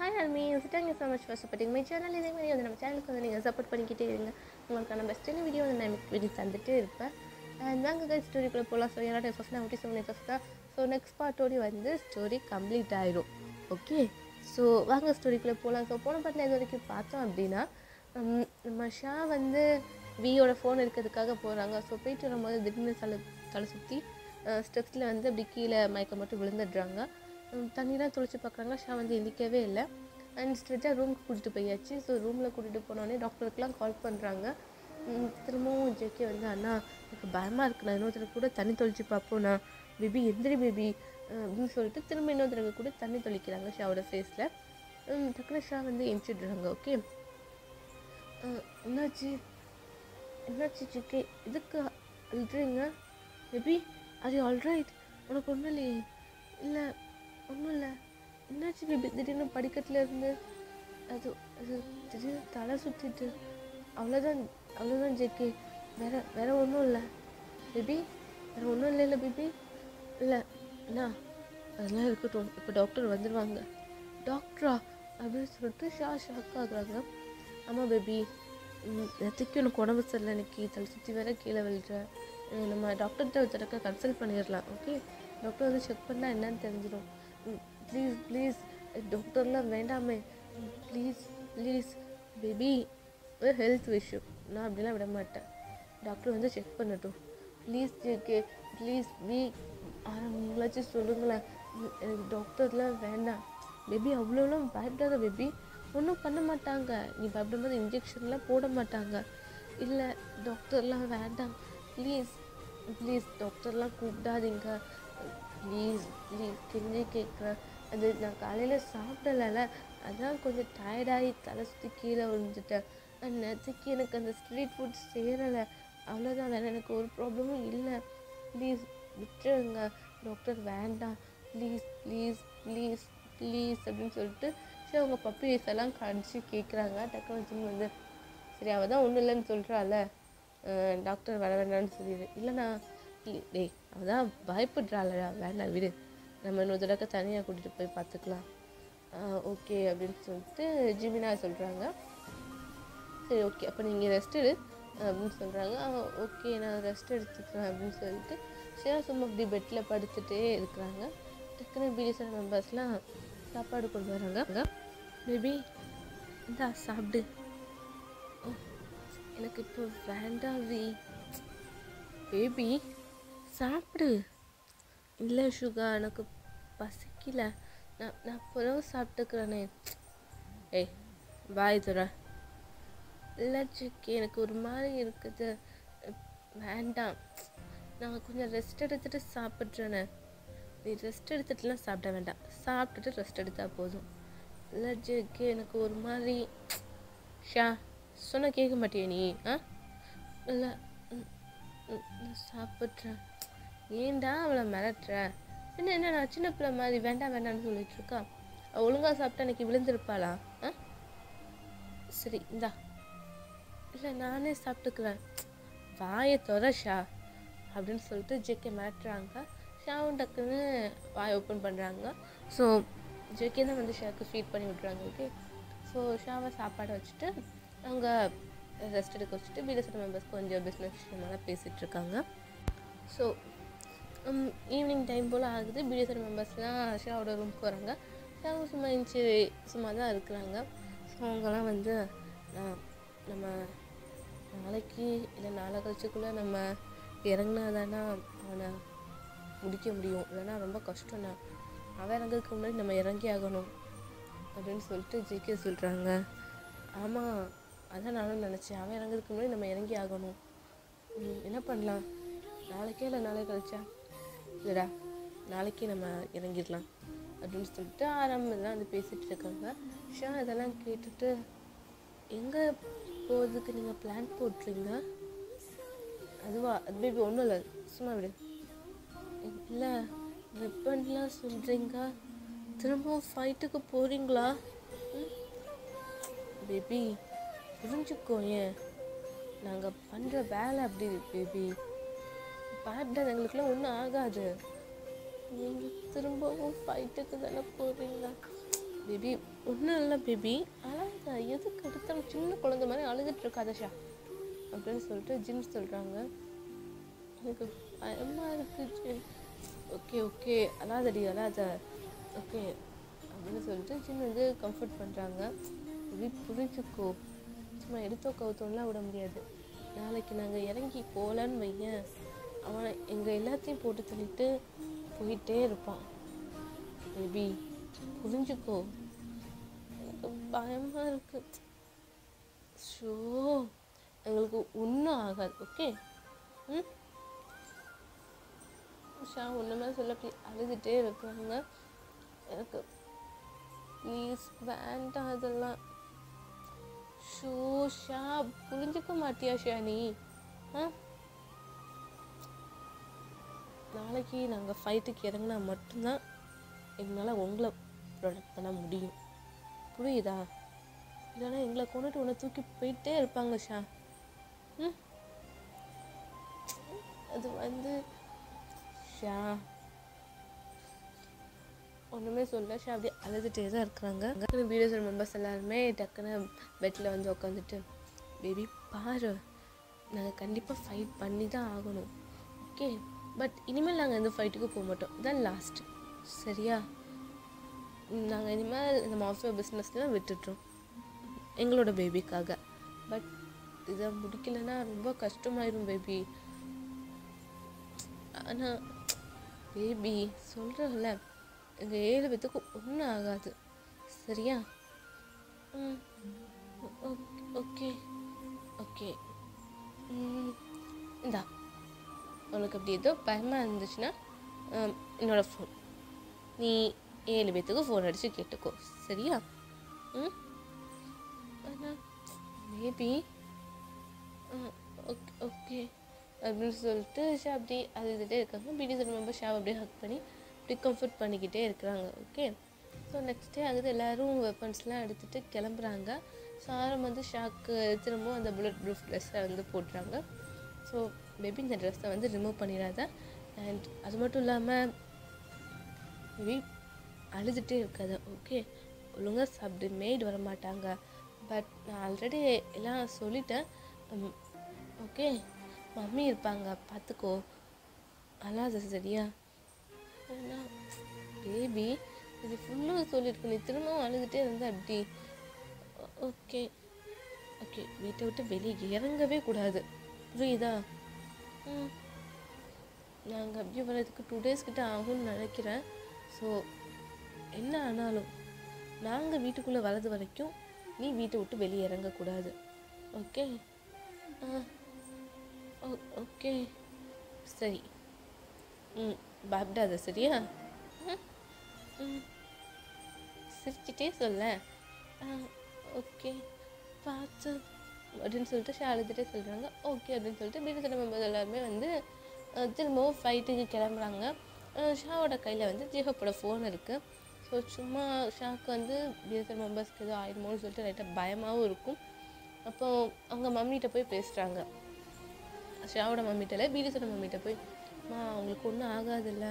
Hi ஆல்மீஸ், thank you so much for supporting my channel. இதே மாதிரி வந்து நம்ம சேனலுக்கு வந்து நீங்கள் சப்போர்ட் பண்ணிக்கிட்டே இருங்க. உங்களுக்கான பெஸ்ட்டான வீடியோ வந்து நான் வீடியோ தந்துகிட்டே இருப்பேன். அண்ட் வாங்க கைஸ் ஸ்டோரிக்குள்ளே போகலாம். ஸோ என்னோட எஃப்எஃப் 97 எஃப்எஃப் தான். ஸோ நெக்ஸ்ட் பார்ட்டோடு வந்து ஸ்டோரி கம்ப்ளீட் ஆகிடும். ஓகே, ஸோ வாங்க ஸ்டோரிக்குள்ளே போகலாம். ஸோ போன பாட்டில் இது வரைக்கும் பார்த்தோம் அப்படின்னா, நம்ம ஷா வந்து வியோட ஃபோன் இருக்கிறதுக்காக போகிறாங்க. ஸோ போயிட்டு வரும்போது திடீர்னு தலை சுற்றி ஸ்டெப்ஸில் வந்து அப்படி கீழே மயக்கம் மட்டும் விழுந்துடுறாங்க. தண்ணிலாம் தொளிச்சு பார்க்குறாங்க. ஷா வந்து எந்திக்கவே இல்லை. அண்ட் ஸ்ட்ரெச்சாக ரூமுக்கு கூட்டிகிட்டு போயாச்சு. ஸோ ரூமில் கூட்டிகிட்டு போனோடனே டாக்டருக்குலாம் கால் பண்ணுறாங்க. திரும்பவும் ஜேகே வந்து அண்ணா எனக்கு பயமாக இருக்குது, நான் இன்னொரு தடவை கூட தண்ணி தொளிச்சு பார்ப்போண்ணா, பேபி எந்திரி பேபி அப்படின்னு சொல்லிட்டு திரும்ப இன்னொரு தடவை கூட தண்ணி தொளிக்கிறாங்க ஷாவோட ஃபேஸில். டக்குனு ஷா வந்து எந்திரிடுறாங்க. ஓகே, என்னாச்சு ஜேகே, எதுக்கு அழுறீங்க பேபி? அது ஆல்ரைட், உனக்கு ஒன்றும் இல்லையே? இல்லை ஒன்றும் இல்லை. என்னாச்சு பேபி? திடீர்னு படிக்கட்டில் இருந்து அது அது திடீர்னு தலை சுற்றிட்டு, அவ்வளோதான் ஜேகே, வேற ஒன்றும் இல்லை பேபி, வேறு ஒன்றும் இல்லை பேபி. இல்லை அண்ணா அதெல்லாம் இருக்கட்டும், இப்போ டாக்டர் வந்துடுவாங்க. டாக்டரா அப்படின்னு சொல்லிட்டு ஷாக் ஆகுறாங்க. ஆமாம் பேபி, நேற்றுக்கு எனக்கு உடம்பு சரியில்லை, இன்னைக்கு தலை சுற்றி வேற கீழே விழுறேன். நம்ம டாக்டர்கிட்ட ஒரு தடவை கன்சல்ட் பண்ணிடலாம். ஓகே, டாக்டர் வந்து செக் பண்ணால் என்னன்னு தெரிஞ்சிடும். ப்ளீஸ் டாக்டர்லாம் வேண்டாமே, ப்ளீஸ் பேபி, ஒரு ஹெல்த் இஷ்யூ, நான் அப்படிலாம் விட மாட்டேன். டாக்டர் வந்து செக் பண்ணட்டும். ப்ளீஸ் ஜேகே, ப்ளீஸ் நீங்களாச்சும் சொல்லுங்களேன், எனக்கு டாக்டர்லாம் வேண்டாம் பேபி. அவ்வளோலாம் பயப்படாத பேபி, ஒன்றும் பண்ண மாட்டாங்க. நீ பயப்படும்போது இன்ஜெக்ஷன்லாம் போட மாட்டாங்க. இல்லை டாக்டர்லாம் வேண்டாம், ப்ளீஸ் டாக்டர்லாம் கூப்பிடாதீங்க, ப்ளீஸ் கெஞ்சி கேட்குறேன். அது நான் காலையில் சாப்பிடலை, அதான் கொஞ்சம் டயர்டாகி தலை சுற்றி கீழே விழுந்துட்டேன். நேற்றுக்கு எனக்கு அந்த ஸ்ட்ரீட் ஃபுட் சேரலை, அவ்வளோதான், வேறு எனக்கு ஒரு ப்ராப்ளமும் இல்லை. ப்ளீஸ் விட்டுருங்க டாக்டர், வேண்டாம், ப்ளீஸ் அப்படின்னு சொல்லிட்டு சரி அவங்க பப்பி வயசெல்லாம் கடிச்சு கேட்குறாங்க. டக்குனு வந்து சரி அவள் தான் ஒன்றும் இல்லைன்னு சொல்கிறாள், டாக்டர் வர வேண்டாம்னு சொல்லிடு. இல்லைண்ணா டேய், அவள் தான் பயப்படுறாளா, வேண்டாம் விடு, நம்ம இன்னொரு தடவை தனியாக கூட்டிகிட்டு போய் பார்த்துக்கலாம். ஓகே அப்படின்னு சொல்லிட்டு ஜிமினா சொல்கிறாங்க. சரி ஓகே, அப்போ நீங்கள் ரெஸ்ட் எடு அப்படின்னு சொல்கிறாங்க. ஓகே நான் ரெஸ்ட் எடுத்துக்கிறேன் அப்படின்னு சொல்லிட்டு சிவா சும்மா அப்படி பெட்டில் படுத்துகிட்டே இருக்கிறாங்க. டக்குன்னு பிடிஎஸ்எல் மெம்பர்ஸ்லாம் சாப்பாடு கொண்டு வராங்க. பேபி இந்தா சாப்பிடு. எனக்கு இப்போ வேண்டாம் பேபி, சாப்பிடு. இல்லை சுகா, எனக்கு பசிக்கல, நான் புறவு சாப்பிட்டுக்கிறேனே. ஏய் பாய் துற. இல்லை சிக்கி, எனக்கு ஒரு மாதிரி இருக்குது, வேண்டாம், நான் கொஞ்சம் ரெஸ்ட் எடுத்துகிட்டு சாப்பிட்றேனே. நீ ரெஸ்ட் எடுத்துட்டுலாம் சாப்பிட வேண்டாம், சாப்பிட்டுட்டு ரெஸ்ட் எடுத்தால் போதும். இல்லை ஜேகே, எனக்கு ஒரு மாதிரி. ஷா சொன்ன கேட்க மாட்டியே நீ? இல்லை நான் சாப்பிட்றேன். ஏன்டா அவளை மிரட்டுற? என்ன நான் சின்ன பிள்ளை மாதிரி வேண்டாம்னு சொல்லிட்டு இருக்கா? ஒழுங்காக சாப்பிட்டா அன்னைக்கு விழுந்திருப்பாளா? சரி இந்தா. இல்லை நானே சாப்பிட்டுக்கிறேன், வாயை தொற ஷா அப்படின்னு சொல்லிட்டு ஜேகே மிரட்டுறாங்க. ஷாவும் டக்குன்னு வாய் ஓப்பன் பண்ணுறாங்க. ஸோ ஜேகே தான் வந்து ஷாவுக்கு ஃபீட் பண்ணி விட்றாங்க. ஓகே, ஸோ ஷாவை சாப்பாடை வச்சுட்டு அவங்க ரெஸ்ட் எடுக்க வச்சுட்டு பிடிஎஸ்எல் மெம்பர்ஸ் கொஞ்சம் பிஸ்னஸ் விஷயமெல்லாம் பேசிகிட்ருக்காங்க. ஸோ ஈவினிங் டைம் போல் ஆகுது. பிடிஎஸ்எல் மெம்பர்ஸ்லாம் ஷாவோட ரூமுக்கு வராங்க. ஷாவும் சும்மா தான் இருக்கிறாங்க. ஸோ அவங்கெல்லாம் வந்து நம்ம நாளைக்கு இல்லை நாளை கழிச்சுக்குள்ளே நம்ம இறங்கினா தானே அவனை முடிக்க முடியும், இல்லைன்னா ரொம்ப கஷ்டம்ண்ணா, அவன் இறங்குறதுக்கு முன்னாடி நம்ம இறங்கி ஆகணும் அப்படின்னு சொல்லிட்டு ஜேகே சொல்கிறாங்க. ஆமாம் அதான் நானும் நினச்சேன், அவன் இறங்குறதுக்கு முன்னாடி நம்ம இறங்கி ஆகணும். என்ன பண்ணலாம், நாளைக்கே இல்லை நாளை கழிச்சா? இல்லைடா நாளைக்கே நம்ம இறங்கிடலாம் அப்படின்னு சொல்லிட்டு ஆரம்பத்தில் வந்து பேசிகிட்டு இருக்காங்க. ஷா இதெல்லாம் கேட்டுட்டு, எங்கே போகிறதுக்கு நீங்கள் பிளான் போட்டுறீங்க? அதுவா, அது பேபி ஒன்றும் இல்லை, சும்மா விடு. இல்லை வெப்பன்லாம் சொல்கிறீங்க, திரும்பவும் ஃபைட்டுக்கு போகிறீங்களா? பேபி புரிஞ்சுக்கோ, ஏன் நாங்கள் பண்ணுற வேலை அப்படி பேபி, பயப்படாது, எங்களுக்குலாம் ஒன்றும் ஆகாது. நீங்கள் திரும்பவும் ஃபைட்டுக்கு தானே போகிறீங்க? பேபி ஒன்றும் இல்லை பேபி, அழாத, எதுக்கு எடுத்தாலும் சின்ன குழந்தை மாதிரி அழுதுட்டு இருக்காத ஷா அப்படின்னு சொல்லிட்டு ஜின் சொல்கிறாங்க. எனக்கு பயமாக இருக்குது. ஓகே ஓகே அழாதடி அழாத, ஓகே அப்படின்னு சொல்லிட்டு ஜின் வந்து கம்ஃபர்ட் பண்ணுறாங்க. பேபி புரிஞ்சுக்கோ, சும்மா எடுத்தோ கவுத்தோம்லாம் விட முடியாது. நாளைக்கு நாங்கள் இறங்கி போகலான்னு வையன், அவனை எங்கள் எல்லாத்தையும் போட்டு தள்ளிட்டு போயிட்டே இருப்பான். பேபி புரிஞ்சுக்கோ, எனக்கு பயமாக இருக்கு. ஷோ எங்களுக்கு ஒன்றும் ஆகாது, ஓகே? ஷா ஒன்றுமே சொல்ல அப்படி அழுதுகிட்டே இருக்காங்க. எனக்கு ப்ளீஸ் வேண்டாம் அதெல்லாம். ஷோ ஷா புரிஞ்சுக்க மாட்டியா ஷா நீ? நாளைக்கு நாங்கள் ஃபைட்டுக்கு இறங்கினா மட்டும்தான் எங்களால் உங்களை ப்ரொடெக்ட் பண்ண முடியும், புரியுதா? இல்லைன்னா எங்களை கொண்டுட்டு உன்னை தூக்கி போயிட்டே இருப்பாங்க ஷா. அது வந்து ஷா ஒன்றுமே சொல்ல. ஷா அப்படியே அழுதுகிட்டே தான் இருக்கிறாங்க. பிடிஎஸ்எல் மெம்பர்ஸ் எல்லாருமே டக்குன்னு பெட்டில் வந்து உட்காந்துட்டு, பேபி பாரு, நாங்கள் கண்டிப்பாக ஃபைட் பண்ணி தான் ஆகணும், ஓகே? பட் இனிமேல் நாங்கள் எந்த ஃபைட்டுக்கு போக மாட்டோம், இதான் லாஸ்ட், சரியா? நாங்கள் இனிமேல் இந்த மாஃபியா பிஸ்னஸ்லாம் விட்டுட்டோம் எங்களோட பேபிக்காக. பட் இதை முடிக்கலைன்னா ரொம்ப கஷ்டமாயிரும் பேபி. ஆனால் பேபி சொல்கிறேன்ல, எங்கள் 7 பேத்துக்கு ஒன்றும் ஆகாது, சரியா? ஓகே ஓகே இந்தா, உனக்கு அப்படி ஏதோ பயமாக இருந்துச்சுன்னா என்னோடய ஃபோன், நீ 7 பேத்துக்கு ஃபோன் அடித்து கேட்டுக்கோ, சரியா? ஆனால் மேபி ஓகே ஓகே அப்படின்னு சொல்லிட்டு ஷா அப்படி அழுதுகிட்டே இருக்காங்க. பிடிஎஸ்எல் மெம்பர் ஷாவை அப்படியே ஹக் பண்ணி அப்படி கம்ஃபர்ட் பண்ணிக்கிட்டே இருக்கிறாங்க, ஓகே? ஸோ நெக்ஸ்ட் டே ஆகுது, எல்லோரும் வெப்பன்ஸ்லாம் எடுத்துகிட்டு கிளம்புறாங்க. ஸோ ஆரம் வந்து ஷாக்கு திரும்பவும் அந்த புல்லட் ப்ரூஃப் ட்ரெஸ்ஸை வந்து போட்டுறாங்க. ஸோ பேபி இந்த ட்ரெஸ்ஸை வந்து ரிமூவ் பண்ணிடாத, அண்ட் அது மட்டும் இல்லாமல் பேபி அழுதுகிட்டே இருக்காது, ஓகே? ஒழுங்காக சாப்பிட்டு மெய்டு வர மாட்டாங்க, பட் நான் ஆல்ரெடி எல்லாம் சொல்லிட்டேன், ஓகே? மம்மி இருப்பாங்க, பார்த்துக்கோ, அழாத, சரியா? ஆனால் பேபி இது ஃபுல்லாக சொல்லியிருக்கு, நீ திரும்பவும் அழுதுகிட்டே இருந்தால் அப்படி, ஓகே ஓகே வீட்டை விட்டு வெளியே இறங்கவே கூடாது, புரியுதா? நாங்கள் அப்படி வர்றதுக்கு 2 days கிட்ட ஆகும்னு நினைக்கிறேன். ஸோ என்ன ஆனாலும் நாங்கள் வீட்டுக்குள்ளே வர்றது வரைக்கும் நீ வீட்டை விட்டு வெளியே இறங்கக்கூடாது, ஓகே? ஓகே சரி, பயப்படாத, சரியா? சிரிச்சிட்டே சொல்ல, ஓகே பார்த்து அப்படின்னு சொல்லிட்டு ஷா அழுதுகிட்டே சொல்கிறாங்க. ஓகே அப்படின்னு சொல்லிட்டு பிடிஎஸ்எல் மெம்பர்ஸ் எல்லாருமே வந்து திரும்பவும் ஃபைட்டுக்கு கிளம்புறாங்க. ஷாவோட கையில் வந்து ஜிஹப்போட ஃபோன் இருக்குது. ஸோ சும்மா ஷாக்கு வந்து பிடிஎஸ்எல் மெம்பர்ஸ்க்கு எதுவும் ஆயிடுமோன்னு சொல்லிட்டு லைட்டாக பயமாகவும் இருக்கும். அப்போது அவங்க மம்மிகிட்ட போய் பேசுகிறாங்க, ஷாவோட மம்மிகிட்ட, பிடிஎஸ்எல் மம்மிகிட்ட போய், அவங்களுக்கு ஒன்றும் ஆகாதில்ல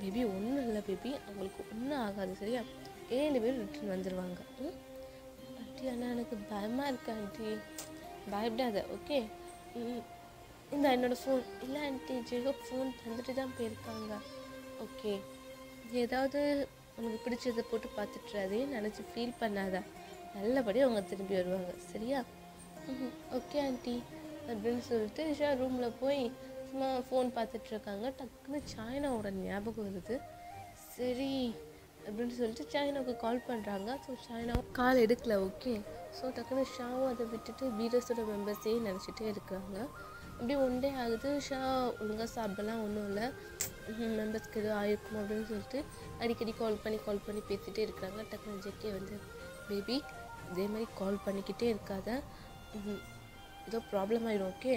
பேபி, ஒன்றும் இல்லை பேபி, அவங்களுக்கு ஒன்றும் ஆகாது, சரியா? 7 பேர் ரிட்டர்ன் வந்துடுவாங்க. ஆண்டி ஆனால் எனக்கு பயமாக இருக்கு ஆண்டி. பயப்படாத, ஓகே? இந்த என்னோடய ஃபோன் இல்லை ஆண்டி, ஜிஹப் ஃபோன் தந்துட்டு தான் போயிருக்காங்க, ஓகே? ஏதாவது உனக்கு பிடிச்சதை போட்டு பார்த்துட்டு அதையும் நினச்சி ஃபீல் பண்ணாத, நல்லபடியாக அவங்க திரும்பி வருவாங்க, சரியா? ஓகே ஆண்டி அப்படின்னு சொல்லிட்டு ஷா ரூமில் போய் சும்மா ஃபோன் பார்த்துட்ருக்காங்க. டக்குன்னு சாய்னாவோட ஞாபகம் வருது. சரி அப்படின்னு சொல்லிட்டு சாய்னாவுக்கு கால் பண்ணுறாங்க. ஸோ சாய்னாவும் கால் எடுக்கல, ஓகே? ஸோ டக்குன்னு ஷாவும் அதை விட்டுட்டு பிடிஎஸோட மெம்பர்ஸே நினச்சிட்டே இருக்காங்க. அப்படியே 1 day ஆகுது. ஷா ஒழுங்காக சாப்பிடலாம், ஒன்றும் இல்லை, மெம்பர்ஸ்க்கு எதுவும் ஆயிருக்கும் அப்படின்னு சொல்லிட்டு அடிக்கடி கால் பண்ணி பேசிகிட்டே இருக்கிறாங்க. டக்குன்னு ஜெக்கே வந்து, பேபி இதே மாதிரி கால் பண்ணிக்கிட்டே இருக்காத, ஏதோ ப்ராப்ளம் ஆகிடும், ஓகே?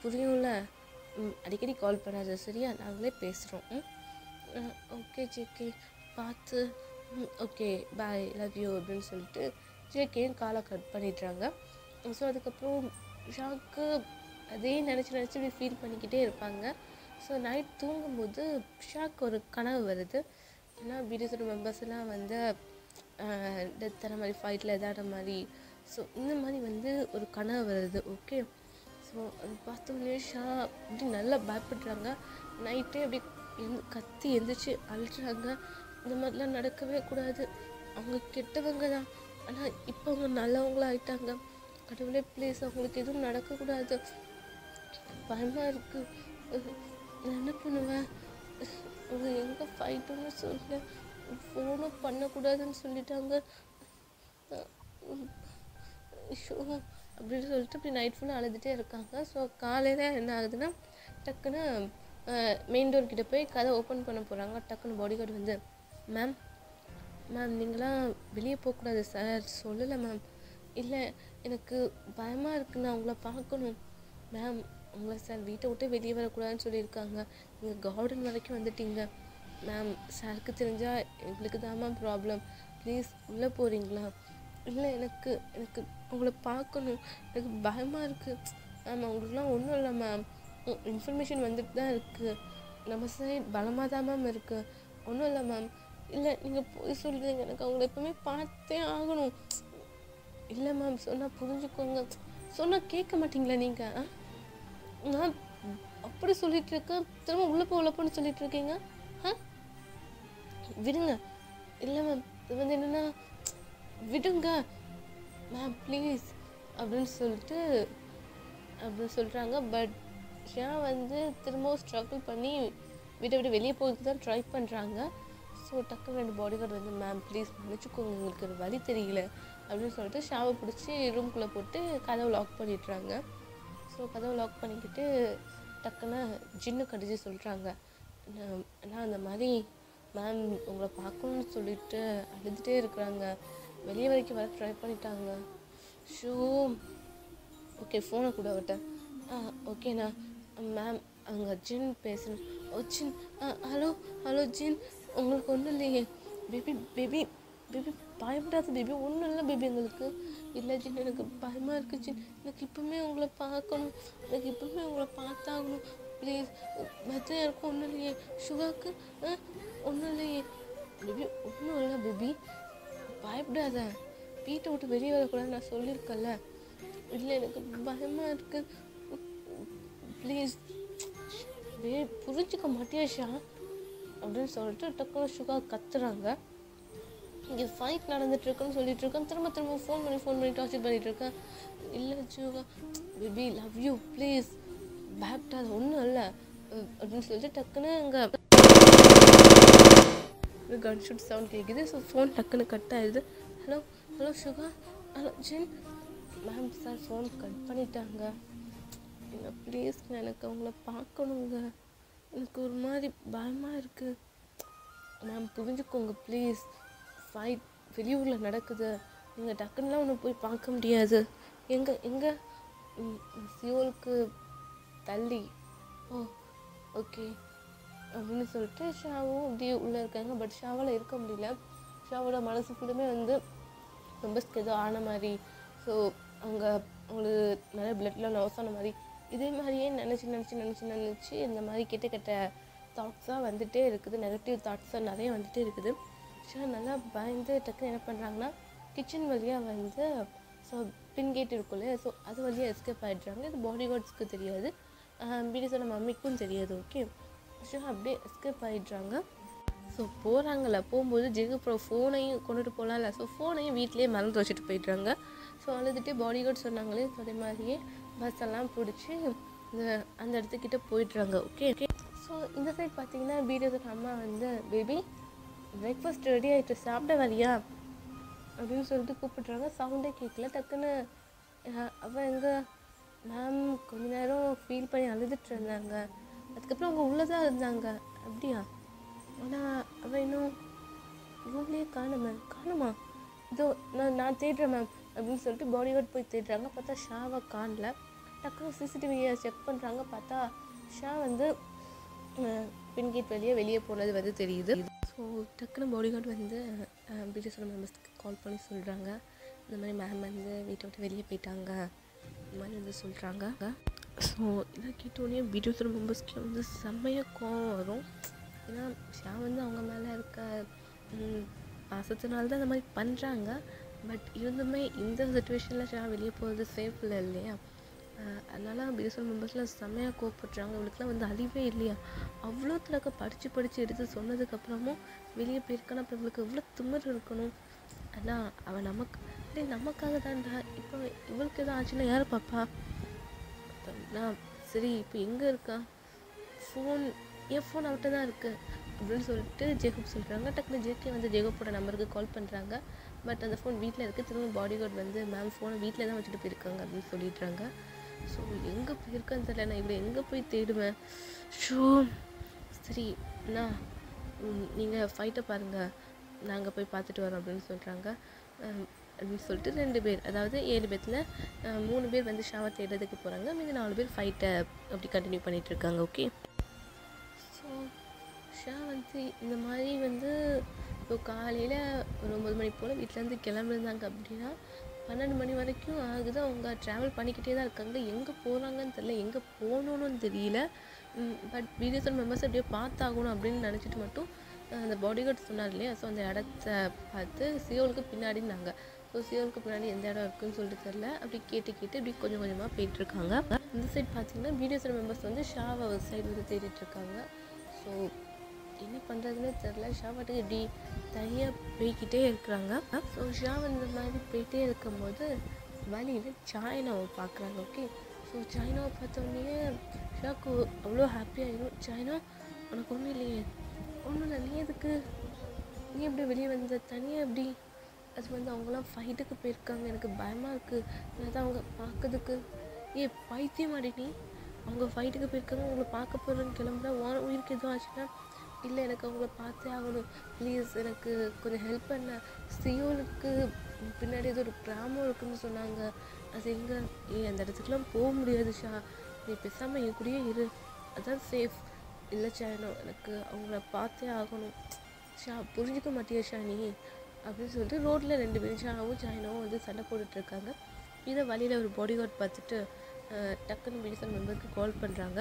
புரியும்ல, அடிக்கடி கால் பண்ணாத, சரியா? நாங்களே பேசுகிறோம். ஓகே ஜேகே பார்த்து, ஓகே பாய், லவ் யூ அப்படின்னு சொல்லிட்டு ஜேகேயும் காலை கட் பண்ணிடுறாங்க. ஸோ அதுக்கப்புறம் ஷாக்கு அதே நினச்சி இப்படி ஃபீல் பண்ணிக்கிட்டே இருப்பாங்க. ஸோ நைட் தூங்கும்போது ஷாக்கு ஒரு கனவு வருது. ஏன்னா பிடிஎஸோட மெம்பர்ஸ் எல்லாம் வந்து டெத் ஆன மாதிரி ஃபைட்டில் எதான மாதிரி. ஸோ இந்த மாதிரி வந்து ஒரு கனவு வருது. ஓகே, ஸோ அது பார்த்தோன்னே ஷா அப்படி நல்லா பயப்படுறாங்க. நைட்டே அப்படி கத்தி எந்திரிச்சு அழுறாங்க. இந்த மாதிரிலாம் நடக்கவே கூடாது, அவங்க கெட்டவங்க தான், ஆனால் இப்போ அவங்க நல்லவங்களா ஆயிட்டாங்க, கடவுளே ப்ளீஸ் அவங்களுக்கு எதுவும் நடக்கக்கூடாது, பயமாக இருக்குது, நான் என்ன பண்ணுவேன், அவங்க எங்கே ஃபைட்டுன்னு சொல்ல, ஃபோனும் பண்ணக்கூடாதுன்னு சொல்லிட்டாங்க, ஷோ அப்படின்னு சொல்லிட்டு இப்படி நைட் ஃபுல்லாக அழுதுகிட்டே இருக்காங்க. ஸோ காலையில் என்ன ஆகுதுன்னா, டக்குன்னு மெயின் டோர் கிட்டே போய் கதை ஓப்பன் பண்ண போகிறாங்க. டக்குன்னு பாடி கார்டு வந்து, மேம் நீங்களாம் வெளியே போகக்கூடாது சார், சொல்லலை மேம், இல்லை எனக்கு பயமாக இருக்குது, நான் உங்களை பார்க்கணும் மேம், உங்களை சார் வீட்டை விட்டு வெளியே வரக்கூடாதுன்னு சொல்லியிருக்காங்க, நீங்கள் கார்டன் வரைக்கும் வந்துட்டீங்க மேம், சாருக்கு தெரிஞ்சால் எங்களுக்கு தான் மேம் ப்ராப்ளம், ப்ளீஸ் உள்ளே போகிறீங்களா, இல்லை எனக்கு உங்களை பார்க்கணும், எனக்கு பயமாக இருக்குது மேம், அவங்களுக்குலாம் ஒன்றும் இல்லை மேம், இன்ஃபர்மேஷன் வந்துட்டு தான் இருக்குது, நம்ம சைட் பலமாக தான் மேம் இருக்குது, ஒன்றும் இல்லை மேம், இல்லை நீங்கள் போய் சொல்கிறீங்க, எனக்கு அவங்கள எப்பவுமே பார்த்தே ஆகணும், இல்லை மேம் சொன்னால் புரிஞ்சுக்கோங்க, சொன்னால் கேட்க மாட்டீங்களா நீங்கள், நான் அப்படி சொல்லிட்டு இருக்கேன், திரும்ப உள்ளப்போன்னு சொல்லிட்டு இருக்கீங்க, விடுங்க, இல்லை மேம் இது வந்து என்னென்னா விடுங்க மேம் ப்ளீஸ் அப்படின்னு சொல்கிறாங்க. பட் ஷா வந்து திரும்பவும் ஸ்ட்ரகிள் பண்ணி விட வெளியே போகிறதுக்கு தான் ட்ரை பண்ணுறாங்க. ஸோ டக்குன்னு 2 பாடி கார்டு வந்து, மேம் ப்ளீஸ் மன்னிச்சுக்கோங்க, உங்களுக்கு ஒரு வழி தெரியல அப்படின்னு சொல்லிட்டு ஷாவை பிடிச்சி ரூம்குள்ளே போட்டு கதவை லாக் பண்ணிடுறாங்க. ஸோ கதவை லாக் பண்ணிக்கிட்டு டக்குன்னு ஜின்னு கடிச்சு சொல்கிறாங்க, நான் அந்த மாதிரி மேம் உங்களை பார்க்கணுன்னு சொல்லிட்டு அழுதுகிட்டே இருக்கிறாங்க, வெளியே வரைக்கும் வர ட்ரை பண்ணிட்டாங்க, ஷோ ஓகே ஃபோனை கூட விட்டேன், ஓகேண்ணா மேம் அவங்க ஜின் பேசணும், ஜின் ஹலோ ஜின், உங்களுக்கு ஒன்றும் இல்லையே பேபி பயப்படாத பேபி, ஒன்றும் இல்லை பேபி, எங்களுக்கு இல்லை ஜின், எனக்கு பயமாக இருக்குது ஜின், எனக்கு இப்போவுமே உங்களை பார்க்கணும், எனக்கு இப்போவுமே உங்களை பார்த்தாகணும் ப்ளீஸ், மற்ற யாருக்கும் ஒன்றும் இல்லையே, சுகாக்கு ஒன்றும் இல்லையே பேபி, ஒன்றும் இல்லை பேபி, பயப்படாத, வீட்டை விட்டு வெளியே வரக்கூடாது நான் சொல்லியிருக்கேன்ல, இல்லை எனக்கு பயமாக இருக்குது ப்ளீஸ் புரிஞ்சுக்க மாட்டியா ஷா அப்படின்னு சொல்லிட்டு டக்குனு சுகா கத்துறாங்க. இங்கே ஃபைட் நடந்துட்டுருக்குன்னு சொல்லிட்டு இருக்கேன், திரும்ப ஃபோன் பண்ணி டார்ச்சர் பண்ணிட்டு இருக்கேன், இல்லை சுகா பேபி லவ் யூ ப்ளீஸ் பயப்படாத, ஒன்றும் இல்லை அப்படின்னு சொல்லிட்டு டக்குன்னு இங்கே கன் ஷூட் சவுண்ட் கேட்குது. ஸோ ஃபோன் டக்குன்னு கட் ஆயிடுது. ஹலோ சுகா, ஹலோ ஜின், மேம் சார் ஃபோன் கட் பண்ணிட்டாங்க, என்ன ப்ளீஸ் எனக்கு அவங்கள பார்க்கணுங்க, எனக்கு ஒரு மாதிரி பயமாக இருக்குது மேம், புரிஞ்சுக்கோங்க ப்ளீஸ், ஃபைட் வெளியூரில் நடக்குது, நீங்கள் டக்குன்னுலாம் ஒன்று போய் பார்க்க முடியாது, எங்கே சியோலுக்கு தள்ளி, ஓகே அப்படின்னு சொல்லிட்டு ஷாவும் அப்படியே உள்ளே இருக்காங்க. பட் ஷாவால் இருக்க முடியல, ஷாவோட மனசு ஃபுல்லுமே வந்து ரொம்ப ஏதோ ஆன மாதிரி, ஸோ அவங்களுக்கு நிறைய பிளட்லாம் லாஸ் ஆன மாதிரி, இதே மாதிரியே நினச்சி இந்த மாதிரி கெட்ட தாட்ஸாக வந்துகிட்டே இருக்குது, நெகட்டிவ் தாட்ஸாக நிறைய வந்துகிட்டே இருக்குது. ஷா நல்லா பயந்து டக்குன்னு என்ன பண்ணுறாங்கன்னா, கிச்சன் வழியாக வந்து ஸோ பின் கேட் இருக்கும் இல்லையா, ஸோ அது வழியாக எஸ்கேப் ஆகிடுறாங்க. இது பாடி கார்ட்ஸ்க்கு தெரியாது, பிடிசோட மம்மிக்கும் தெரியாது. ஓகே, ஷா அப்படியே எஸ்கேப் ஆகிடுறாங்க. ஸோ போகும்போது ஜெகு அப்புறம் ஃபோனையும் கொண்டுட்டு போகலாம்ல, ஸோ ஃபோனையும் வீட்டிலேயே மறந்து வச்சுட்டு போயிடுறாங்க. ஸோ அழுதுகிட்டே பாடி கார்டு சொன்னாங்களே, ஸோ அதே மாதிரியே பஸ் எல்லாம் பிடிச்சி அந்த இடத்துக்கிட்ட போயிடுறாங்க. ஓகே, ஸோ இந்த சைட் பார்த்தீங்கன்னா பீடியோட அம்மா வந்து, பேபி பிரேக்ஃபாஸ்ட் ரெடி ஆகிட்டு சாப்பிட வரியா அப்படின்னு சொல்லிட்டு கூப்பிட்றாங்க. சவுண்டே கேட்கல. டக்குன்னு அவள் எங்கள் மேம் கொஞ்ச நேரம் ஃபீல் பண்ணி அழுதுட்டு இருந்தாங்க, அதுக்கப்புறம் அவங்க உள்ளதான் இருந்தாங்க. அப்படியா? ஆனால் அவள் இன்னும் ரூம்லேயே காணுமா, இதோ நான் தேடுறேன் மேம் அப்படின்னு சொல்லிட்டு பாடி கார்டு போய் தேடுறாங்க. பார்த்தா ஷாவை காணல. டக்குன்னு சிசிடிவியை செக் பண்ணுறாங்க. பார்த்தா ஷா வந்து பின்கேட் வெளியே போனது வந்து தெரியுது. ஸோ டக்குன்னு பாடி கார்டு வந்து பிடிஎஸோட மெம்பர்ஸ்க்கு கால் பண்ணி சொல்கிறாங்க, இந்த மாதிரி மேம் வந்து வீட்டை விட்டு வெளியே போயிட்டாங்க, இந்த மாதிரி வந்து சொல்கிறாங்க. ஸோ இதை கேட்டோடனே பிடிஎஸோட மெம்பர்ஸ்க்கு வந்து செம்மையாக கோவம் வரும். ஏன்னா ஷா வந்து அவங்க மேலே இருக்க பாசத்தினால தான் அந்த மாதிரி பண்ணுறாங்க. பட் இருந்துமே இந்த சுச்சுவேஷனில் ஷா வெளியே போகிறது சேஃப் இல்லை இல்லையா? அதனால் பிஎஸ்எல் மெம்பர்ஸ்லாம் செம்மையாக கோவப்படுறாங்க. இவளுக்குலாம் வந்து அறிவே இல்லையா? அவ்வளோ தடவை படித்து எடுத்து சொன்னதுக்கப்புறமும் வெளியே போயிருக்கானா, அப்புறம் இவளுக்கு எவ்வளோ திமிர் இருக்கணும். ஆனால் அவன் நமக்காக தான்டா. இப்போ இவளுக்கு எதாவது ஆச்சுன்னா யார் பாப்பா? நான் சரி இப்போ எங்கே இருக்கா? என் ஃபோன் அவர்கிட்ட தான் இருக்குது அப்படின்னு சொல்லிட்டு ஜேக்கப் சொல்கிறாங்க. டக்குனு ஜேகே வந்து ஜேக்கப்போட நம்பருக்கு கால் பண்ணுறாங்க. பட் அந்த ஃபோன் வீட்டில் இருக்குது. திரும்ப பாடி கார்டு வந்து மேம் ஃபோனை வீட்டில் தான் வச்சுட்டு போயிருக்காங்க அப்படின்னு சொல்லிடுறாங்க. ஸோ எங்கே போயிருக்கான்னு தெரியல. நான் இவ்வளோ எங்கே போய் தேடுவேன்? ஷோ சரி அண்ணா நீங்கள் ஃபைட்டை பாருங்கள், நாங்கள் போய் பார்த்துட்டு வரோம் அப்படின்னு சொல்கிறாங்க. அப்படின்னு சொல்லிட்டு 2 பேர், அதாவது 7 பேர்த்தில் 3 பேர் வந்து ஷாவை தேடுறதுக்கு போகிறாங்க. மீதி 4 பேர் ஃபைட்டை அப்படி கண்டினியூ பண்ணிகிட்ருக்காங்க. ஓகே, ஸோ ஷா வந்து இந்த மாதிரி வந்து இப்போ காலையில் ஒரு 9 மணி போல் வீட்டிலேருந்து கிளம்பிருந்தாங்க அப்படின்னா 12 மணி வரைக்கும் ஆகுது. அவங்க ட்ராவல் பண்ணிக்கிட்டே தான் இருக்காங்க. எங்கே போகிறாங்கன்னு தெரியல, எங்கே போகணுன்னு தெரியல. பட் பிஎஸ்எல் மெம்பர்ஸ் அப்படியே பார்த்தாகணும் அப்படின்னு நினச்சிட்டு மட்டும் அந்த பாடிகார்டு சொன்னார் இல்லையா? ஸோ அந்த இடத்த பார்த்து சியோலுக்கு பின்னாடினாங்க. ஸோ சியோலுக்கு பின்னாடி எந்த இடம் இருக்குதுன்னு சொல்லிட்டு தெரில. அப்படி கேட்டு இப்படி கொஞ்சம் கொஞ்சமாக போயிட்டுருக்காங்க. இந்த சைட் பார்த்திங்கன்னா பிஎஸ்எல் மெம்பர்ஸ் வந்து ஷாவை ஒரு சைடு வந்து தேடிட்டுருக்காங்க. ஸோ என்ன பண்ணுறதுன்னே தெரில. ஷா பாட்டுக்கு இப்படி தனியாக போய்கிட்டே இருக்கிறாங்க. ஸோ ஷா இந்த மாதிரி போயிட்டே இருக்கும்போது வழியில் சாய்னாவை பார்க்குறாங்க. ஓகே, ஸோ சாய்னாவை பார்த்தோன்னே ஷாக்கு அவ்வளோ ஹாப்பியாகிடும். சாய்னா உனக்கு ஒன்றும் இல்லையே? ஒன்றும் இல்லை, நீ எப்படி வெளியே வந்த தனியாக எப்படி? அது வந்து அவங்களாம் ஃபைட்டுக்கு போயிருக்காங்க, எனக்கு பயமாக இருக்குது. அதான் அவங்க பார்க்கறதுக்கு பைத்தியம் ஆடி நீ? அவங்க ஃபைட்டுக்கு போயிருக்காங்க, உங்களை பார்க்க போகிறேன்னு கிளம்புறா. உயிருக்கு எதுவும் ஆச்சுன்னா? இல்லை, எனக்கு அவங்கள பார்த்தே ஆகணும், ப்ளீஸ் எனக்கு கொஞ்சம் ஹெல்ப் பண்ண. சியோலுக்கு பின்னாடி ஏதோ ஒரு கிராமம் இருக்குதுன்னு சொன்னாங்க, அது எங்கே? அந்த இடத்துக்குலாம் போக முடியாது ஷா, நீ பேசாமல் என் கூடயே இரு, அதான் சேஃப். இல்லை சாய்னோ, எனக்கு அவங்கள பார்த்தே ஆகணும். ஷா புரிஞ்சிக்க மாட்டியா ஷா நீ? அப்படின்னு சொல்லிட்டு ரோட்டில் 2 பேரும் ஷாவும் சாய்னாவும் வந்து சண்டை போட்டுட்ருக்காங்க. இதை வழியில் ஒரு பாடி கார்டு பார்த்துட்டு டக்குன்னு பிஎஸ்எல் மெம்பருக்கு கால் பண்ணுறாங்க.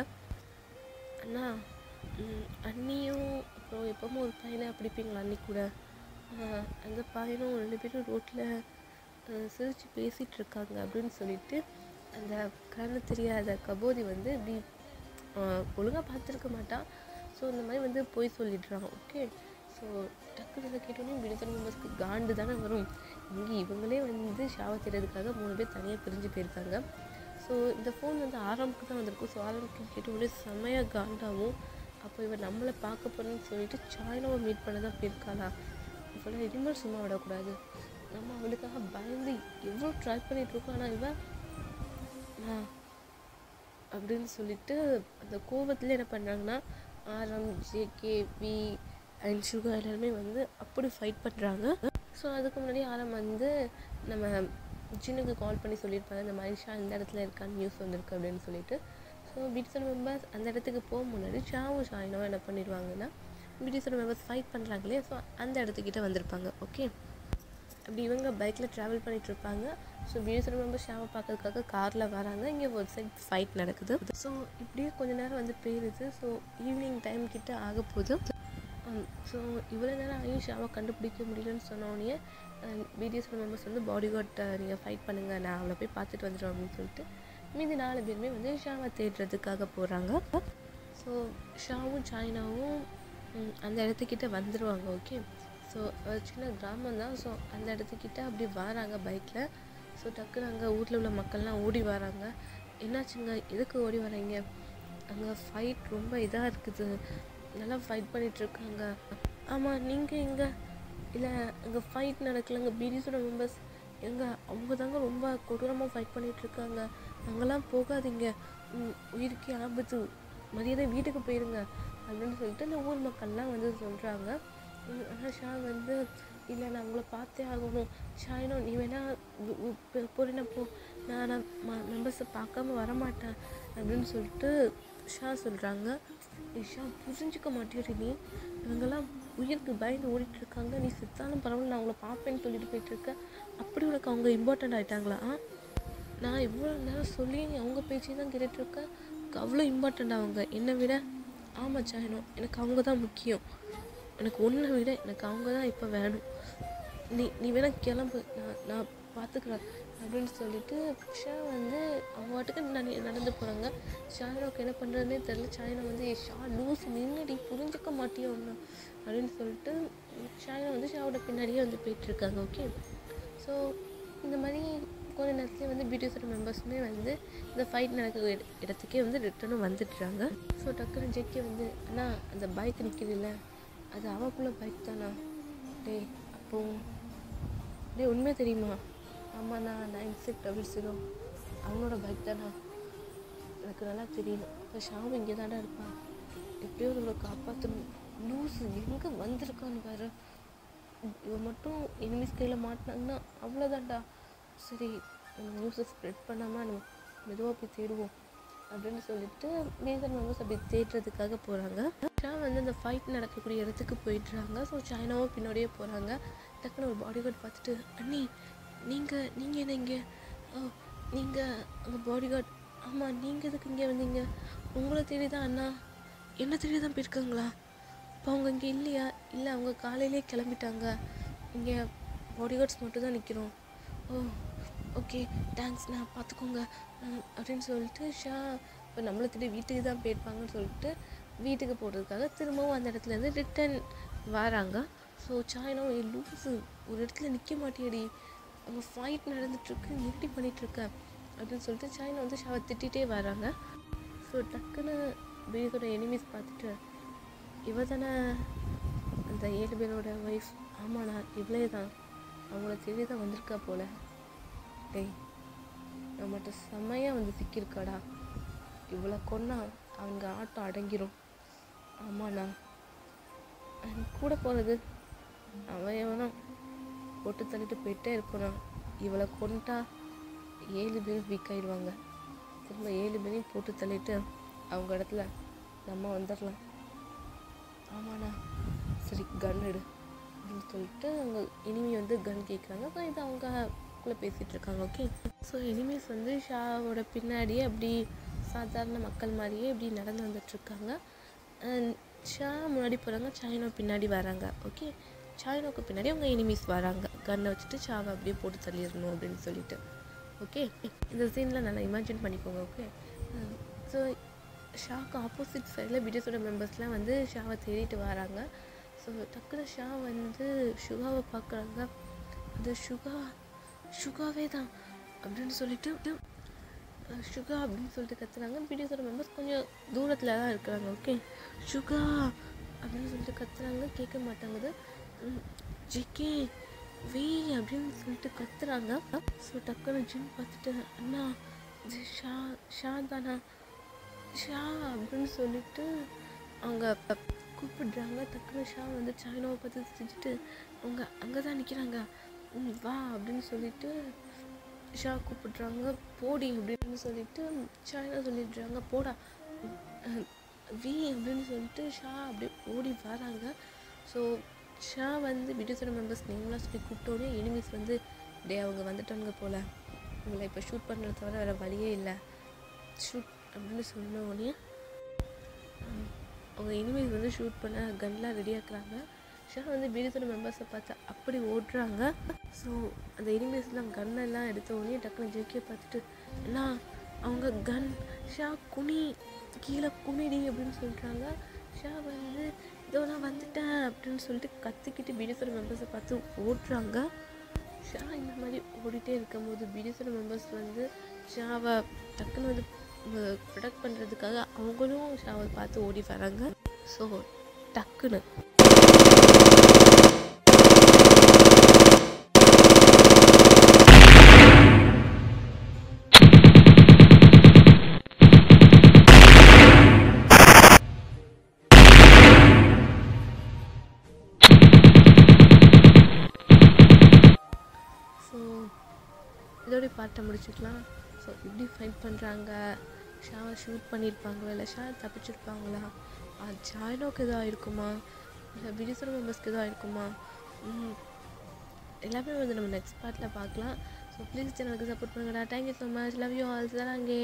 அண்ணா, அண்ணியும் அப்புறம் எப்போவும் ஒரு பையனை பிடிப்பீங்களா அன்னி கூட? அந்த பையனும் 2 பேரும் ரோட்டில் சிரித்து பேசிகிட்ருக்காங்க அப்படின்னு சொல்லிட்டு அந்த கண்ணு தெரியாத கபோதி வந்து இப்படி ஒழுங்காக பார்த்துருக்க மாட்டான். ஸோ இந்த மாதிரி வந்து போய் சொல்லிடுறாங்க. ஓகே, ஸோ டக்குன்னு இதை கேட்டோன்னே பிஎஸ்எல் மெம்பர்ஸ்க்கு காண்டு தானே வரும். இங்கே இவங்களே வந்து ஷாவை தேடுறதுக்காக 3 பேர் தனியாக பிரிஞ்சு போயிருக்காங்க. ஸோ இந்த ஃபோன் வந்து ஆரம்புக்கு தான் வந்திருக்கும். ஸோ ஆரம்புக்கு கேட்டோடனே செம்மையாக காண்டாகும். அப்போ இவன் நம்மளை பார்க்க போகிறேன்னு சொல்லிட்டு சாய்னாவை மீட் பண்ண தான் போயிருக்காளா? இப்போலாம் இனிமேல் சும்மா விடக்கூடாது. நம்ம அவளுக்காக பயந்து எவ்வளோ ட்ரை பண்ணிகிட்ருக்கோம். ஆனால் இவன் அப்படின்னு சொல்லிட்டு அந்த கோபத்தில் என்ன பண்ணுறாங்கன்னா ஆரம், ஜேகே, வி அண்ட் சுகா எல்லாருமே வந்து அப்படி ஃபைட் பண்ணுறாங்க. ஸோ அதுக்கு முன்னாடி ஆரம் வந்து நம்ம ஜின்னுக்கு கால் பண்ணி சொல்லியிருப்பாங்க, இந்த மாதிரி ஷா இந்த இடத்துல இருக்கான்னு நியூஸ் வந்திருக்கு அப்படின்னு சொல்லிட்டு. ஸோ பிஎஸ்எல் மெம்பர்ஸ் அந்த இடத்துக்கு போக முன்னாடி ஷாவும் ஷாயினாவும் என்ன பண்ணிடுவாங்கன்னா பிஎஸ்எல் மெம்பர்ஸ் ஃபைட் பண்ணுறாங்களே, ஸோ அந்த இடத்துக்கிட்ட வந்திருப்பாங்க. ஓகே, அப்படி இவங்க பைக்கில் ட்ராவல் பண்ணிகிட்ருப்பாங்க. ஸோ பிஎஸ்எல் மெம்பர்ஸ் ஷாவை பார்க்கறதுக்காக காரில் வராங்க. இங்கே ஒரு சைட் ஃபைட் நடக்குது. ஸோ இப்படியே கொஞ்ச நேரம் வந்து போயிடுது. ஸோ ஈவினிங் டைம் கிட்ட ஆக போகுது. ஸோ இவ்வளோ நேரம் ஆகியும் ஷாவை கண்டுபிடிக்க முடியலன்னு சொன்னோடனே பிஎஸ்எல் மெம்பர்ஸ் வந்து பாடி கார்ட்டை நீங்கள் ஃபைட் பண்ணுங்கள், நான் அவளை போய் பார்த்துட்டு வந்துடுவேன் அப்படின்னு சொல்லிட்டு மீதி 4 பேருமே வந்து ஷாவை தேடுறதுக்காக போகிறாங்க. ஸோ ஷாவும் சாய்னாவும் அந்த இடத்துக்கிட்ட வந்துடுவாங்க. ஓகே, ஸோ சின்ன கிராமம் தான். ஸோ அந்த இடத்துக்கிட்ட அப்படி வராங்க பைக்கில். ஸோ டக்குன்னு அங்கே ஊரில் உள்ள மக்கள்லாம் ஓடி வராங்க. என்னாச்சுங்க, எதுக்கு ஓடி வராங்க? அங்கே ஃபைட் ரொம்ப இதாக இருக்குது, நல்லா ஃபைட் பண்ணிகிட்ருக்காங்க. ஆமாம், நீங்கள் எங்கே? இல்லை, அங்கே ஃபைட் நடக்கலைங்க. பிடிஸோட மெம்பர்ஸ் அவங்க தாங்க ரொம்ப கொடூரமாக ஃபைட் பண்ணிகிட்ருக்காங்க, அங்கெல்லாம் போகாதீங்க, உயிருக்கே ஆபத்து, மரியாதை வீட்டுக்கு போயிருங்க அப்படின்னு சொல்லிட்டு அந்த ஊர் மக்கள்லாம் வந்து சொல்கிறாங்க. ஆனால் ஷா வந்து இல்லை, நான் உங்களை பார்த்தே ஆகணும். ஷாயினோ, நீ வேணா போறேன்னா போ, நான் மெம்பர்ஸை பார்க்காம வரமாட்டேன் அப்படின்னு சொல்லிட்டு ஷா சொல்கிறாங்க. ஷா புரிஞ்சிக்க மாட்டேறி நீ, இவங்கெல்லாம் உயிருக்கு பயந்து ஓடிட்டுருக்காங்க, நீ செத்தாலும் பரவாயில்ல, நான் அவங்கள பார்ப்பேன்னு சொல்லிட்டு போயிட்டுருக்க, அப்படி உனக்கு அவங்க இம்பார்ட்டண்ட் ஆகிட்டாங்களா? நான் இவ்வளோ நேரம் சொல்லி அவங்க பேச்சே தான் கேட்டுட்ருக்கேன், அவ்வளோ இம்பார்ட்டண்ட் அவங்க என்னை விட? ஆமாம் சாயனோ, எனக்கு அவங்க தான் முக்கியம், எனக்கு ஒன்றை விட எனக்கு அவங்க தான் இப்போ வேணும். நீ வேணா கிளம்பு, நான் பார்த்துக்குறேன் அப்படின்னு சொல்லிட்டு ஷா வந்து அவங்க வாட்டுக்கு நடந்து போகிறாங்க. ஷானோக்கு என்ன பண்ணுறதுனே தெரில. சாயினா வந்து ஷா லூஸ் நின்றுடி புரிஞ்சிக்க மாட்டியோ ஒன்று அப்படின்னு சொல்லிட்டு ஷாயினா வந்து ஷாவோட பின்னாடியே வந்து போயிட்டுருக்காங்க. ஓகே, ஸோ இந்த மாதிரி கொஞ்ச நேரத்துலேயே வந்து பிடிஎஸோட மெம்பர்ஸுமே வந்து இந்த ஃபைட் நடக்கிற இடத்துக்கே வந்து ரிட்டனும் வந்துடுறாங்க. ஸோ டக்குன்னு ஜெக்கே வந்து அண்ணா அந்த பைக் நிற்கிதுல்ல, அது அவக்குள்ள பைக் தானா? அப்போ உண்மை தெரியுமா? ஆமாண்ணா, 9600 அவனோட பைக் தானா? எனக்கு நல்லா தெரியணும். இப்போ ஷாவும் இங்கே தாண்டா இருப்பான், எப்படியோ நம்மளை காப்பாற்றணும். லூஸு எங்கே வந்திருக்கான்னு பாரு. இவன் மட்டும் எனிமீஸ் கையில் மாட்டினாங்கன்னா அவ்வளோதான்டா. சரி, நியூஸை ஸ்ப்ரெட் பண்ணாமல் நம்ம மெதுவாக போய் தேடுவோம் அப்படின்னு சொல்லிட்டு மேஜர் மெம்பர்ஸ் அப்படி தேடுறதுக்காக போகிறாங்க. ஷா வந்து அந்த ஃபைட் நடக்கக்கூடிய இடத்துக்கு போயிடுறாங்க. ஸோ சைனாவும் பின்னாடியே போகிறாங்க. டக்குன்னு ஒரு பாடி கார்டு பார்த்துட்டு, அண்ணி நீங்கள் என்ன இங்கே? நீங்கள் அந்த பாடி கார்டு? ஆமாம், நீங்கள் எதுக்கு இங்கே வந்தீங்க? உங்களை தேடி தான் அண்ணா. என்ன தேடி தான் போயிருக்காங்களா? இப்போ அவங்க இங்கே இல்லையா? இல்லை, அவங்க காலையிலே கிளம்பிட்டாங்க. இங்கே பாடி கார்ட்ஸ் மட்டும் தான் நிற்கிறோம். ஓகே தேங்க்ஸ்ண்ணா, பார்த்துக்கோங்க அப்படின்னு சொல்லிட்டு ஷா இப்போ நம்மளை தேடி வீட்டுக்கு தான் போயிருப்பாங்கன்னு சொல்லிட்டு வீட்டுக்கு போகிறதுக்காக திரும்பவும் அந்த இடத்துலேருந்து ரிட்டன் வராங்க. ஸோ சாயினாவும் லூஸு ஒரு இடத்துல நிற்க மாட்டேடி, அவங்க ஃபைட் நடந்துட்டுருக்கு, எப்படி பண்ணிகிட்ருக்க அப்படின்னு சொல்லிட்டு சாயினா வந்து ஷாவை திட்டிகிட்டே வராங்க. ஸோ டக்குன்னு பிடிஎஸோட எனிமீஸ் பார்த்துட்டு, இவ தானே அந்த 7 பேரோட ஒய்ஃப்? ஆமாண்ணா, இவ்வளே தான், அவங்கள தேடி தான் வந்திருக்கா போல். நம்மகிட்ட செம்மையாக வந்து சிக்கியிருக்காடா, இவ்வளோ கொன்னா அவங்க ஆட்டம் அடங்கிரும். ஆமாண்ணா, கூட போகிறது அவன் எவனோ போட்டு தள்ளிட்டு போயிட்டே இருப்பானா. இவளை கொண்டா 7 பேரும் வீக் ஆயிடுவாங்க. திரும்ப 7 பேரையும் போட்டு தள்ளிட்டு அவங்க இடத்துல நம்ம வந்துடலாம். ஆமாண்ணா, சரி கன் எடு அப்படின்னு சொல்லிட்டு அவங்க இனிமே வந்து கன் கேட்குறாங்க. ஸோ இது அவங்களுக்குள்ளே பேசிகிட்டு இருக்காங்க. ஓகே, ஸோ எனிமீஸ் வந்து ஷாவோட பின்னாடியே அப்படி சாதாரண மக்கள் மாதிரியே இப்படி நடந்து வந்துட்டுருக்காங்க. ஷா முன்னாடி போகிறாங்க, சாயினா பின்னாடி வராங்க. ஓகே, சாயினாவுக்கு பின்னாடி அவங்க எனிமீஸ் வராங்க, கன்னை வச்சுட்டு ஷாவை அப்படியே போட்டு தள்ளிடணும் அப்படின்னு சொல்லிட்டு. ஓகே, இந்த சீனில் நல்லா இமேஜின் பண்ணிக்கோங்க. ஓகே, ஸோ ஷாவுக்கு ஆப்போசிட் சைடில் பிடிஎஸோட மெம்பர்ஸ்லாம் வந்து ஷாவை தேடிட்டு வராங்க. ஸோ டக்குனு ஷா வந்து சுகாவை பார்க்குறாங்க. அது சுகாவே தான் அப்படின்னு சொல்லிட்டு சுகா அப்படின்னு சொல்லிட்டு கத்துறாங்க. பிடிஎஸோட மெம்பர்ஸ் கொஞ்சம் தூரத்தில் தான் இருக்கிறாங்க. ஓகே, சுகா அப்படின்னு சொல்லிட்டு கத்துறாங்க, கேட்க மாட்டாங்குது. ஜிகே வே அப்படின்னு சொல்லிட்டு கத்துறாங்க. ஸோ டக்குன்னு ஜிம் பார்த்துட்டு, அண்ணா இது ஷா தானா? ஷா அப்படின்னு சொல்லிட்டு அவங்க கூப்பிடுறாங்க. டக்குன்னு ஷா வந்து சாயினாவை பார்த்து செஞ்சுட்டு, அவங்க அங்கே தான் நிற்கிறாங்க, வா அப்படின்னு சொல்லிட்டு ஷா கூப்பிடுறாங்க. போடி அப்படின்னு சொல்லிட்டு சாயினா சொல்லிடுறாங்க, போடா வி அப்படின்னு சொல்லிட்டு ஷா அப்படியே ஓடி வராங்க. ஸோ ஷா வந்து பிடிஎஸோட மெம்பர்ஸ் நேம்லாம் சொல்லி கூப்பிட்டோடனே எனிமீஸ் வந்து அவங்க வந்துட்டாங்க போல், உங்களை இப்போ ஷூட் பண்ணுறத தவிர வேறு வழியே இல்லை, ஷூட் அப்படின்னு சொன்ன உடனே அவங்க எனிமீஸ் வந்து ஷூட் பண்ண கன்லாம் ரெடியாக்குறாங்க. ஷா வந்து பிடிஎஸோட மெம்பர்ஸை பார்த்து அப்படி ஓடுறாங்க. ஸோ அந்த எனிமீஸ்லாம் கன்னெல்லாம் எடுத்த உடனே டக்குன்னு ஜெக்கியை பார்த்துட்டு, ஏன்னா அவங்க கன் ஷா கீழே குனிடி அப்படின்னு சொல்கிறாங்க. ஷா வந்து இதோ நான் வந்துட்டேன் அப்படின்னு சொல்லிட்டு கற்றுக்கிட்டு பிடிஎஸோட மெம்பர்ஸை பார்த்து ஓடுறாங்க. ஷா இந்த மாதிரி ஓடிட்டே இருக்கும்போது பிடிஎஸோட மெம்பர்ஸ் வந்து ஷாவை டக்குன்னு வந்து ப்ரொடெக்ட் பண்ணுறதுக்காக அவங்களும் ஷாவை பார்த்து ஓடி வராங்க. ஸோ டக்குன்னு இதோட பாட்டை முடிச்சுக்கலாம். ஸோ இப்படி ஃபைட் பண்ணுறாங்க. ஷாவை ஷூட் பண்ணியிருப்பாங்களா, இல்லை ஷா தப்பிச்சிருப்பாங்களா, சாயினாவுக்கு எதுவும் ஆயிருக்குமா, இல்லை பிடிஎஸோட மெம்பர்ஸ்க்கு எதுவும் ஆயிருக்குமா, எல்லாமே வந்து நம்ம நெக்ஸ்ட் பார்ட்டில் பார்க்கலாம். ஸோ ப்ளீஸ் சேனலுக்கு சப்போர்ட் பண்ணுங்கடா. Thank you so much, love you all. சராங்கே.